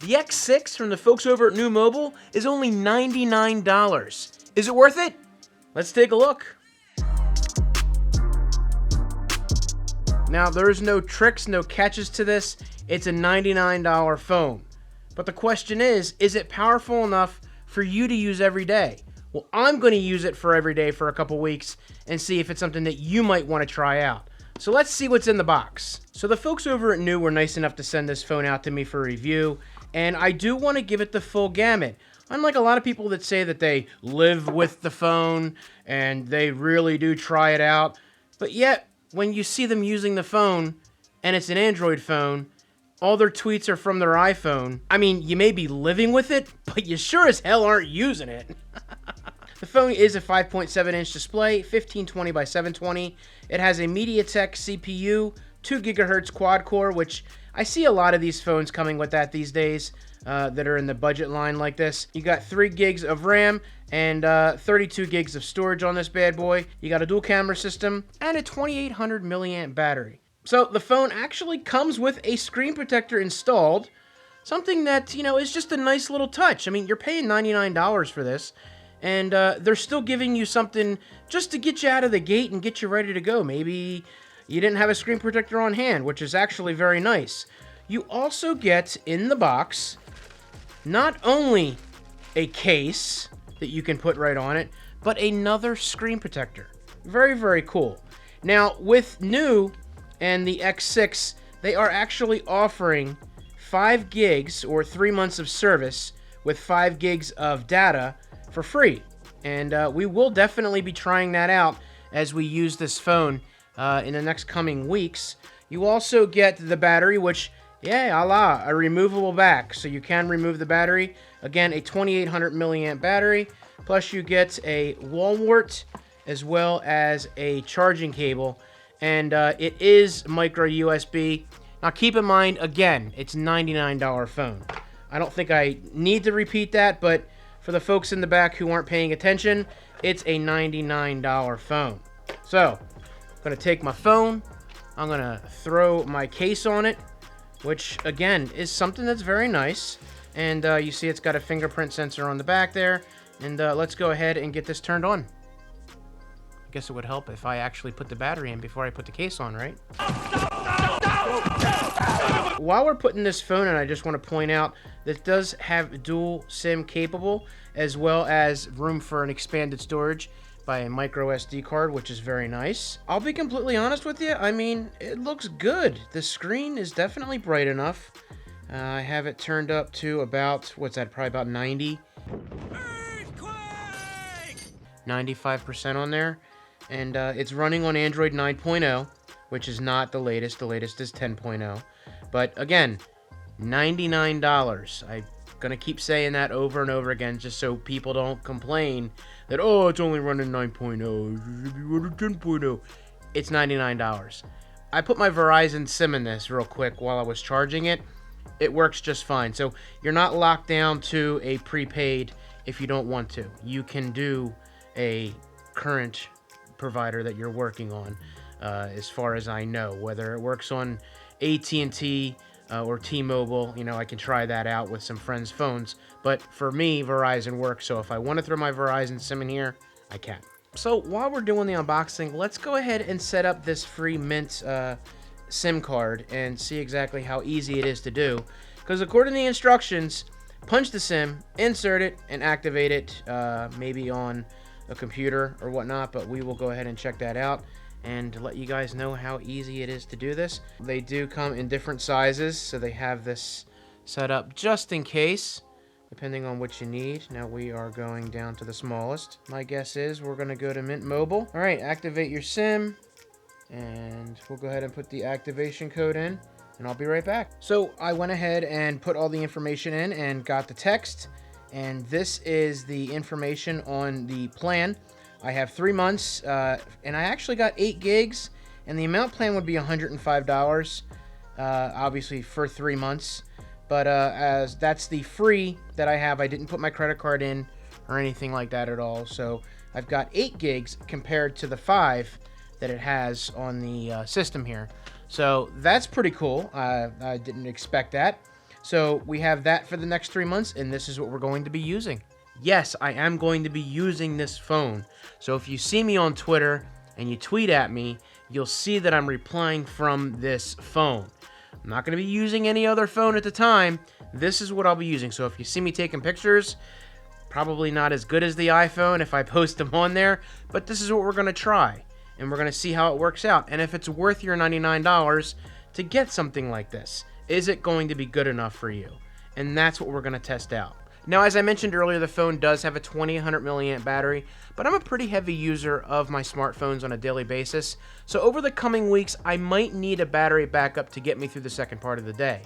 The X6 from the folks over at NUU Mobile is only $99. Is it worth it? Let's take a look. Now, there's no tricks, no catches to this. It's a $99 phone. But the question is it powerful enough for you to use every day? Well, I'm going to use it for every day for a couple weeks and see if it's something that you might want to try out. So let's see what's in the box. So the folks over at NUU were nice enough to send this phone out to me for review, and I do want to give it the full gamut. Unlike a lot of people that say that they live with the phone and they really do try it out, but yet when you see them using the phone and it's an Android phone, all their tweets are from their iPhone. I mean, you may be living with it, but you sure as hell aren't using it. The phone is a 5.7-inch display, 1520 by 720. It has a MediaTek CPU, 2 GHz quad-core, which I see a lot of these phones coming with that these days that are in the budget line like this. You got 3 gigs of RAM and 32 gigs of storage on this bad boy. You got a dual camera system and a 2800 milliamp battery. So the phone actually comes with a screen protector installed, something that, you know, is just a nice little touch. I mean, you're paying $99 for this, and they're still giving you something just to get you out of the gate and get you ready to go. Maybe you didn't have a screen protector on hand, which is actually very nice. You also get in the box not only a case that you can put right on it, but another screen protector. Very, very cool. Now, with NUU and the X6, they are actually offering 5 gigs or 3 months of service with 5 gigs of data for free. And we will definitely be trying that out as we use this phone in the next coming weeks. You also get the battery, which, yeah, a removable back. So you can remove the battery. Again, a 2800 milliamp battery. Plus you get a wall wart as well as a charging cable. And it is micro USB. Now keep in mind, again, it's a $99 phone. I don't think I need to repeat that, but for the folks in the back who aren't paying attention, it's a $99 phone. So, I'm going to take my phone, I'm going to throw my case on it, which, again, is something that's very nice. And you see it's got a fingerprint sensor on the back there. And let's go ahead and get this turned on. I guess it would help if I actually put the battery in before I put the case on, right? While we're putting this phone in, I just want to point out that it does have dual SIM capable, as well as room for an expanded storage by a micro SD card, which is very nice. I'll be completely honest with you, I mean, it looks good. The screen is definitely bright enough. I have it turned up to about, what's that, probably about 90? 95% on there. And it's running on Android 9.0, which is not the latest. The latest is 10.0. But again, $99. I'm going to keep saying that over and over again just so people don't complain that, oh, it's only running 9.0. It should be running 10.0. It's $99. I put my Verizon SIM in this real quick while I was charging it. It works just fine. So you're not locked down to a prepaid if you don't want to. You can do a current provider that you're working on, as far as I know. Whether it works on AT&T or T-Mobile, you know, I can try that out with some friends' phones. But for me, Verizon works, so if I want to throw my Verizon SIM in here, I can. So while we're doing the unboxing, let's go ahead and set up this free Mint SIM card and see exactly how easy it is to do. Because according to the instructions, punch the SIM, insert it, and activate it, maybe on a computer or whatnot, but we will go ahead and check that out and let you guys know how easy it is to do this. They do come in different sizes, so they have this set up just in case, depending on what you need. Now we are going down to the smallest. My guess is we're going to go to Mint Mobile. All right, activate your SIM, and we'll go ahead and put the activation code in, and I'll be right back. So I went ahead and put all the information in and got the text, and this is the information on the plan. I have 3 months, and I actually got 8 gigs, and the amount plan would be $105, obviously for 3 months. But as that's the free that I have, I didn't put my credit card in or anything like that at all. So I've got 8 gigs compared to the 5 that it has on the system here. So that's pretty cool. I didn't expect that. So we have that for the next 3 months, and this is what we're going to be using. Yes, I am going to be using this phone. So if you see me on Twitter and you tweet at me, you'll see that I'm replying from this phone. I'm not going to be using any other phone at the time. This is what I'll be using. So if you see me taking pictures, probably not as good as the iPhone if I post them on there, but this is what we're going to try. And we're going to see how it works out. And if it's worth your $99 to get something like this, is it going to be good enough for you? And that's what we're going to test out. Now, as I mentioned earlier, the phone does have a 2100 milliamp battery, but I'm a pretty heavy user of my smartphones on a daily basis. So over the coming weeks, I might need a battery backup to get me through the second part of the day.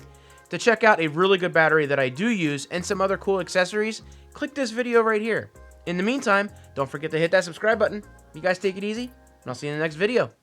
To check out a really good battery that I do use and some other cool accessories, click this video right here. In the meantime, don't forget to hit that subscribe button. You guys take it easy, and I'll see you in the next video.